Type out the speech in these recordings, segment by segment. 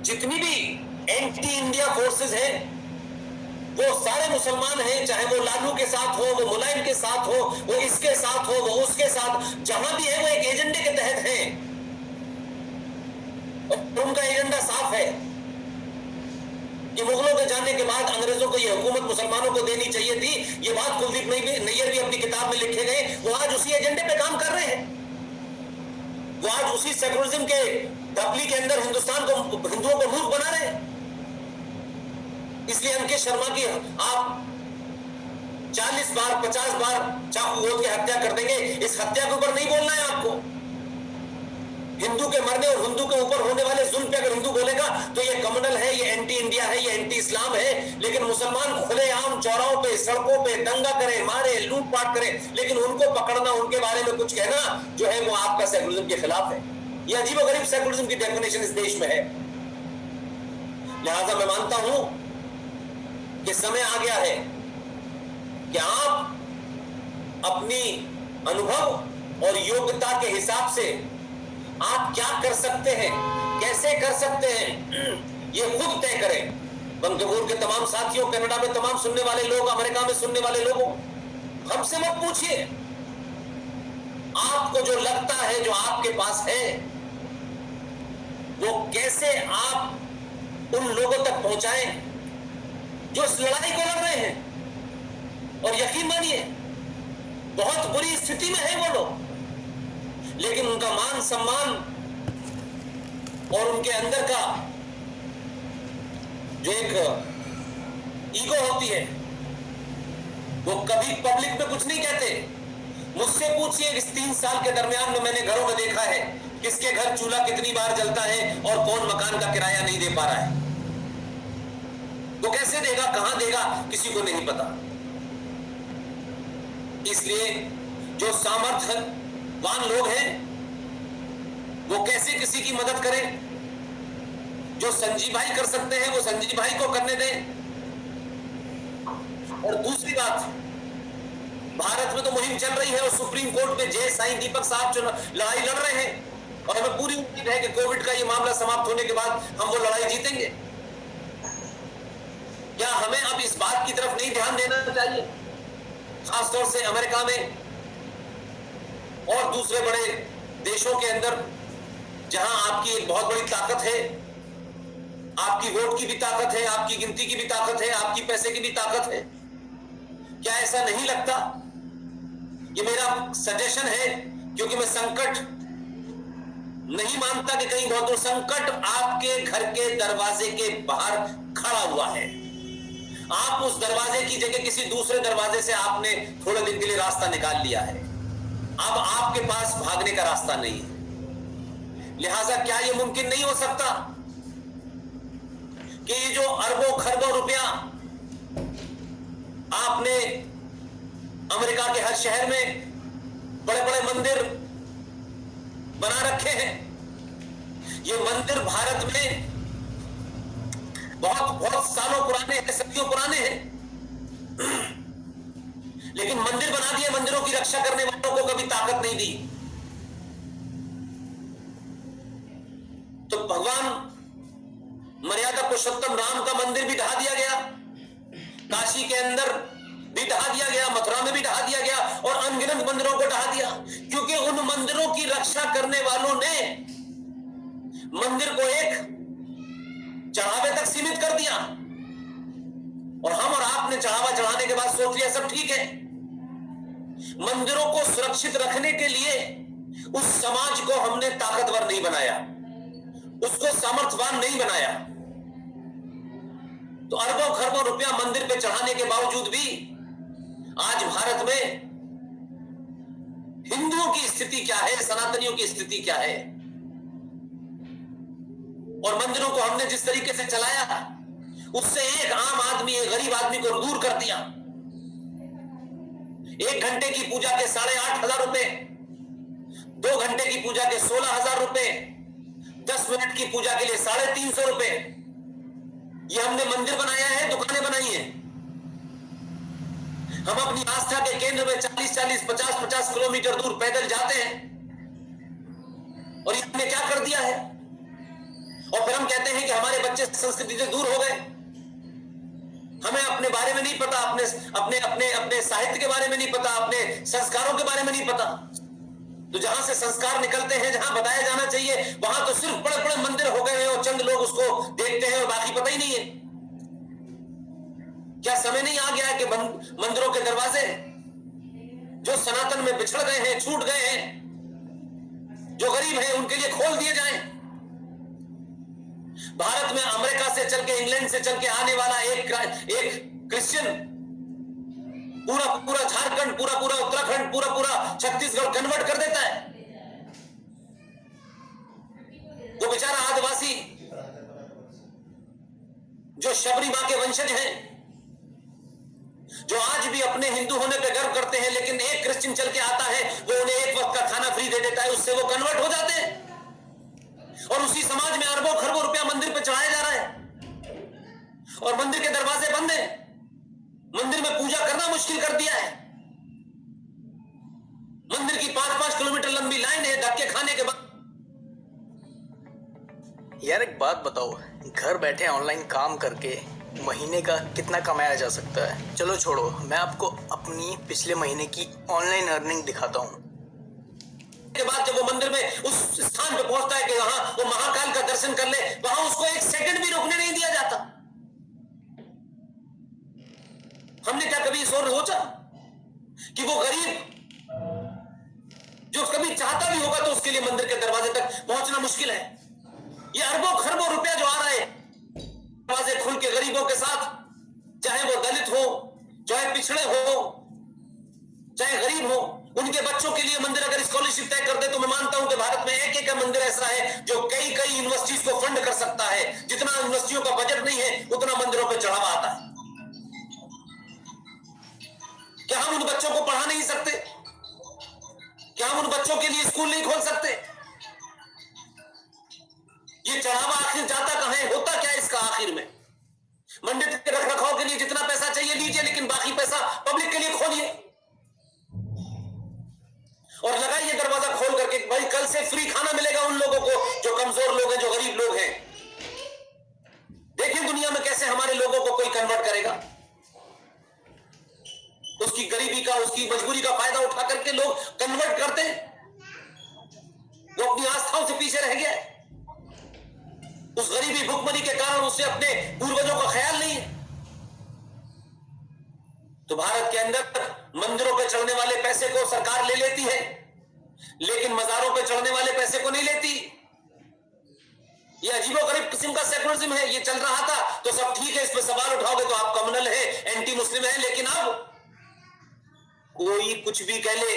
जितनी भी anti India forces हैं वो सारे मुसलमान हैं, चाहे वो लालू के साथ हो, वो मुलायम के साथ हो, वो इसके साथ हो, वो उसके साथ, जहां भी है वो एक एजेंडे के तहत हैं और उनका एजेंडा साफ है कि मुगलों के जाने के बाद अंग्रेजों को यह हुकूमत मुसलमानों को देनी चाहिए थी। ये बात कुलदीप नैयर भी अपनी किताब में लिखे गए। वो आज उसी एजेंडे पे काम कर रहे हैं। वो आज उसी सेकुलरिज्म के धपली के अंदर हिंदुस्तान को, हिंदुओं को मूर्ख बना रहे हैं। इसलिए अंकित शर्मा की आप 40 बार 50 बार चाकू घोंट के हत्या कर देंगे, इस हत्या के ऊपर नहीं बोलना है आपको। हिंदू के मरने और हिंदू के ऊपर होने वाले जुल्म पे अगर हिंदू बोलेगा तो ये कम्युनल है, ये एंटी इंडिया है, ये एंटी इस्लाम है। लेकिन मुसलमान खुलेआम चौराहों पे, सड़कों पे दंगा करे, मारे, लूटपाट करे, लेकिन उनको पकड़ना, उनके बारे में कुछ कहना जो है वो आपका सेकुलरिज्म के खिलाफ है। ये अजीबोगरीब सेकुलरिज्म की डेफिनेशन इस देश में है। लिहाजा मैं मानता हूं कि समय आ गया है कि आप अपनी अनुभव और योग्यता के हिसाब से आप क्या कर सकते हैं, कैसे कर सकते हैं, ये खुद तय करें। बंगबंधु के तमाम साथियों, कनाडा में तमाम सुनने वाले लोग, अमेरिका में सुनने वाले लोगों, हमसे मत पूछिए। आपको जो लगता है, जो आपके पास है, वो कैसे आप उन लोगों तक पहुंचाएं जो इस लड़ाई को लड़ रहे हैं। और यकीन मानिए बहुत बुरी स्थिति में है वो लोग, लेकिन उनका मान सम्मान और उनके अंदर का जो एक ईगो होती है, वो कभी पब्लिक में कुछ नहीं कहते। मुझसे पूछिए, इस 3 साल के दरमियान में मैंने घरों में देखा है किसके घर चूल्हा कितनी बार जलता है और कौन मकान का किराया नहीं दे पा रहा है। वो कैसे देगा, कहां देगा, किसी को नहीं पता। इसलिए जो सामर्थ्यवान लोग हैं वो कैसे किसी की मदद करें। जो संजीव भाई कर सकते हैं वो संजीव भाई को करने दें। और दूसरी बात, भारत में तो मुहिम चल रही है और सुप्रीम कोर्ट में जय साईं दीपक साहब लड़ाई लड़ रहे हैं और हमें पूरी उम्मीद है कि कोविड का ये मामला समाप्त होने के बाद हम वो लड़ाई जीतेंगे। क्या हमें अब इस बात की तरफ नहीं ध्यान देना चाहिए, खासतौर से अमेरिका में और दूसरे बड़े देशों के अंदर जहां आपकी एक बहुत बड़ी ताकत है, आपकी वोट की भी ताकत है, आपकी गिनती की भी ताकत है, आपकी पैसे की भी ताकत है। क्या ऐसा नहीं लगता? ये मेरा सजेशन है, क्योंकि मैं संकट नहीं मानता कि कहीं बहुत दूर संकट आपके घर के दरवाजे के बाहर खड़ा हुआ है। आप उस दरवाजे की जगह किसी दूसरे दरवाजे से आपने थोड़े दिन के लिए रास्ता निकाल लिया है। अब आपके पास भागने का रास्ता नहीं है। लिहाजा क्या यह मुमकिन नहीं हो सकता कि ये जो अरबों खरबों रुपया आपने अमेरिका के हर शहर में बड़े बड़े मंदिर बना रखे हैं, ये मंदिर भारत में बहुत बहुत सालों पुराने हैं, सदियों पुराने हैं, लेकिन मंदिर बना दिए, मंदिरों की रक्षा करने वालों को कभी ताकत नहीं दी। तो भगवान मर्यादा पुरुषोत्तम राम का मंदिर भी ढहा दिया गया, काशी के अंदर भी ढहा दिया गया, मथुरा में भी ढहा दिया गया और अनगिनत मंदिरों को ढहा दिया, क्योंकि उन मंदिरों की रक्षा करने वालों ने मंदिर को एक चढ़ावे तक सीमित कर दिया। और हम और आपने चढ़ावा चढ़ाने के बाद सोच लिया सब ठीक है। मंदिरों को सुरक्षित रखने के लिए उस समाज को हमने ताकतवर नहीं बनाया, उसको सामर्थ्यवान नहीं बनाया। तो अरबों खरबों रुपया मंदिर पे चढ़ाने के बावजूद भी आज भारत में हिंदुओं की स्थिति क्या है, सनातनियों की स्थिति क्या है। और मंदिरों को हमने जिस तरीके से चलाया उससे एक आम आदमी, एक गरीब आदमी को दूर कर दिया। 1 घंटे की पूजा के 8,500 रुपए, 2 घंटे की पूजा के 16,000 रुपए, 10 मिनट की पूजा के लिए 350 रुपए। ये हमने मंदिर बनाया है, दुकानें बनाई हैं। हम अपनी आस्था के केंद्र में 40-40, 50-50 किलोमीटर दूर पैदल जाते हैं और ये हमने क्या कर दिया है। और फिर हम कहते हैं कि हमारे बच्चे संस्कृति से दूर हो गए, हमें अपने बारे में नहीं पता, अपने अपने अपने अपने साहित्य के बारे में नहीं पता, अपने संस्कारों के बारे में नहीं पता। तो जहां से संस्कार निकलते हैं, जहां बताया जाना चाहिए, वहां तो सिर्फ बड़े बड़े मंदिर हो गए हैं और चंद लोग उसको देखते हैं और बाकी पता ही नहीं है। क्या समय नहीं आ गया है कि मंदिरों के दरवाजे जो सनातन में बिछड़ गए हैं, छूट गए हैं, जो गरीब हैं, उनके लिए खोल दिए जाएं? भारत में अमेरिका से चल के, इंग्लैंड से चल के आने वाला एक क्रिश्चियन पूरा झारखंड, पूरा उत्तराखंड, पूरा छत्तीसगढ़ कन्वर्ट कर देता है। वो बेचारा आदिवासी जो शबरी मां के वंशज हैं, जो आज भी अपने हिंदू होने पे गर्व करते हैं, लेकिन एक क्रिश्चियन चल के आता है, वो उन्हें एक वक्त का खाना फ्री दे देता है, उससे वो कन्वर्ट हो जाते हैं। और उसी समाज में अरबों खरबों रुपया मंदिर पे चढ़ाया जा रहा है और मंदिर के दरवाजे बंद हैं, मंदिर में पूजा करना मुश्किल कर दिया है। मंदिर की 5-5 किलोमीटर लंबी लाइन है धक्के खाने के बाद। यार एक बात बताओ, घर बैठे ऑनलाइन काम करके महीने का कितना कमाया जा सकता है? चलो छोड़ो, मैं आपको अपनी पिछले महीने की ऑनलाइन अर्निंग दिखाता हूँ। के बाद जब वो मंदिर में उस स्थान पे पहुंचता है कि वहां वो महाकाल का दर्शन कर ले, वहां उसको एक सेकंड भी रुकने नहीं दिया जाता। हमने क्या कभी सोचा कि वो गरीब जो कभी चाहता भी होगा तो उसके लिए मंदिर के दरवाजे तक पहुंचना मुश्किल है। ये अरबों खरबों रुपया जो आ रहा है दरवाजे खुल के गरीबों के साथ, चाहे वो दलित हो, चाहे पिछड़े हो, चाहे गरीब हो, उनके बच्चों के लिए मंदिर अगर स्कॉलरशिप तय कर दे तो मैं मानता हूं कि भारत में एक एक मंदिर ऐसा है जो कई यूनिवर्सिटीज को फंड कर सकता है। जितना यूनिवर्सिटियों का बजट नहीं है उतना मंदिरों पर चढ़ावा आता है। क्या हम उन बच्चों को पढ़ा नहीं सकते? क्या हम उन बच्चों के लिए स्कूल नहीं खोल सकते? ये चढ़ावा आखिर जाता कहां है, होता क्या है इसका आखिर में? मंदिर के रखरखाव के लिए जितना पैसा चाहिए लीजिए, लेकिन बाकी पैसा पब्लिक के लिए खोलिए और लगाइए दरवाजा खोल करके, भाई कल से फ्री खाना मिलेगा उन लोगों को जो कमजोर लोग हैं, जो गरीब लोग हैं। देखिए दुनिया में कैसे हमारे लोगों को कोई कन्वर्ट करेगा। उसकी गरीबी का, उसकी मजबूरी का फायदा उठा करके लोग कन्वर्ट करते हैं। वो अपनी आस्थाओं से पीछे रह गया। उस गरीबी भुखमरी के कारण उसे अपने पूर्वजों का ख्याल नहीं है। तो भारत के अंदर मंदिरों पर चढ़ने वाले पैसे को सरकार ले लेती है, लेकिन मजारों पर चढ़ने वाले पैसे को नहीं लेती। ये अजीबोगरीब किस्म का सेकुलरिज्म है। ये चल रहा था तो सब ठीक है, इस पर सवाल उठाओगे तो आप कम्युनल है, एंटी मुस्लिम है, लेकिन अब कोई कुछ भी कह ले,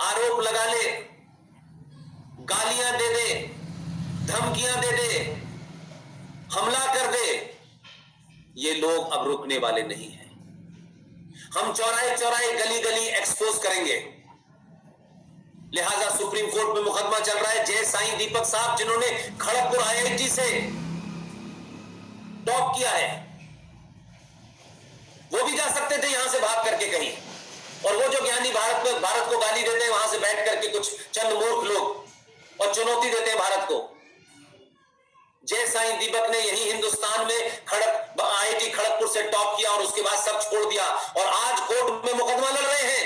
आरोप लगा ले, गालियां दे दे, धमकियां दे दे, हमला कर दे, ये लोग अब रुकने वाले नहीं हैं। हम चौराहे चौराहे, गली गली एक्सपोज करेंगे। लिहाजा सुप्रीम कोर्ट में मुकदमा चल रहा है। जय साईं दीपक साहब जिन्होंने खड़गपुर IIT से टॉप किया है, वो भी जा सकते थे यहां से भाग करके कहीं, और वो जो ज्ञानी भारत को गाली देते हैं वहां से बैठ करके कुछ चंद मूर्ख लोग और चुनौती देते हैं भारत को। जय साईं दीपक ने यही हिंदुस्तान में IIT खड़गपुर से टॉप किया और उसके बाद सब छोड़ दिया और आज कोर्ट में मुकदमा लड़ रहे हैं।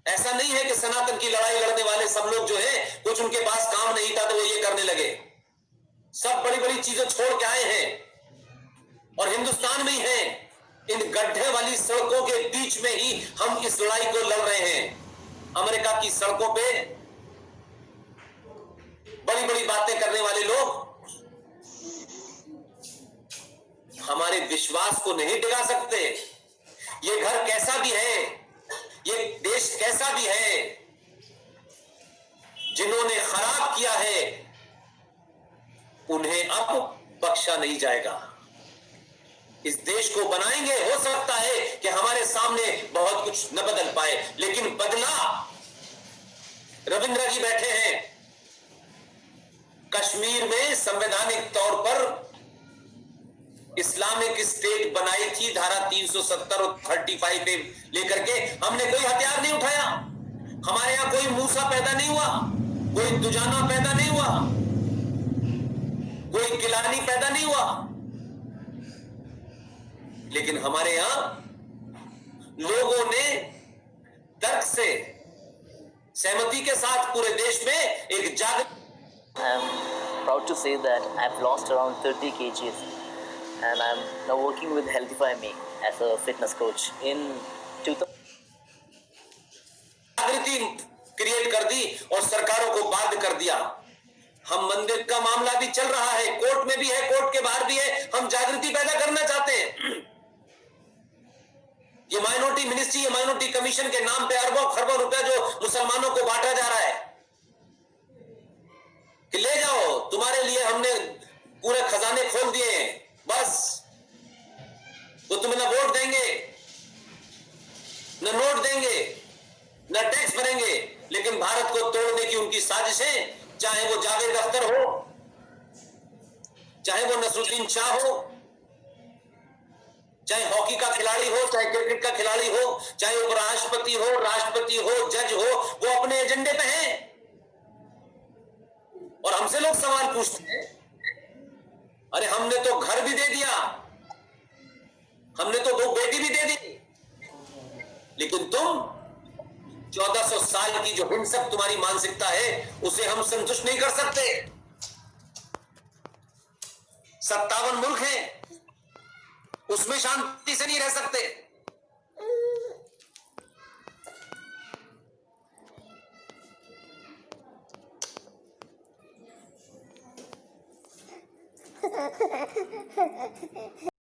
ऐसा नहीं है कि सनातन की लड़ाई लड़ने वाले सब लोग जो है, कुछ उनके पास काम नहीं था तो वो ये करने लगे। सब बड़ी बड़ी चीजें छोड़ के आए हैं और हिंदुस्तान में ही हैं। इन गड्ढे वाली सड़कों के बीच में ही हम इस लड़ाई को लड़ रहे हैं। अमेरिका की सड़कों पे बड़ी बड़ी बातें करने वाले लोग हमारे विश्वास को नहीं डिगा सकते। ये घर कैसा भी है, ये देश कैसा भी है, जिन्होंने खराब किया है उन्हें अब बख्शा नहीं जाएगा। इस देश को बनाएंगे, हो सकता है कि हमारे सामने बहुत कुछ न बदल पाए, लेकिन बदला। रविंद्र जी बैठे हैं, कश्मीर में संवैधानिक तौर पर इस्लामिक स्टेट बनाई थी, धारा 370 और 35 पे लेकर के हमने कोई हथियार नहीं उठाया। हमारे यहां कोई मूसा पैदा नहीं हुआ, कोई दुजाना पैदा नहीं हुआ। गिलानी पैदा नहीं हुआ। लेकिन हमारे यहां लोगों ने तर्क से, सहमति के साथ पूरे देश में एक जागृति। I'm proud to say that I've lost around 30 kgs and I'm now working with Healthify Me as a fitness coach. In 2000 जागृति क्रिएट कर दी और सरकारों को बाध्य कर दिया। हम मंदिर का मामला भी चल रहा है, कोर्ट में भी है, कोर्ट के बाहर भी है। हम जागृति पैदा करना चाहते हैं। ये माइनॉरिटी मिनिस्ट्री, ये माइनॉरिटी कमीशन के नाम पे अरबों खरबों रुपया जो मुसलमानों को बांटा जा रहा है कि ले जाओ, तुम्हारे लिए हमने पूरे खजाने खोल दिए हैं, बस तो तुम्हें ना वोट देंगे, न नोट देंगे, न टैक्स भरेंगे। लेकिन भारत को तोड़ने की उनकी साजिशें, चाहे वो जावेद अख्तर हो, चाहे वो नसरुद्दीन शाह हो, चाहे हॉकी का खिलाड़ी हो, चाहे क्रिकेट का खिलाड़ी हो, चाहे उपराष्ट्रपति हो, राष्ट्रपति हो, जज हो, वो अपने एजेंडे पे हैं। और हमसे लोग सवाल पूछते हैं, अरे हमने तो घर भी दे दिया, हमने तो 2 बेटी भी दे दी, लेकिन तुम 1400 साल की जो हिंसक तुम्हारी मानसिकता है, उसे हम संतुष्ट नहीं कर सकते। 57 मुल्क हैं, उसमें शांति से नहीं रह सकते।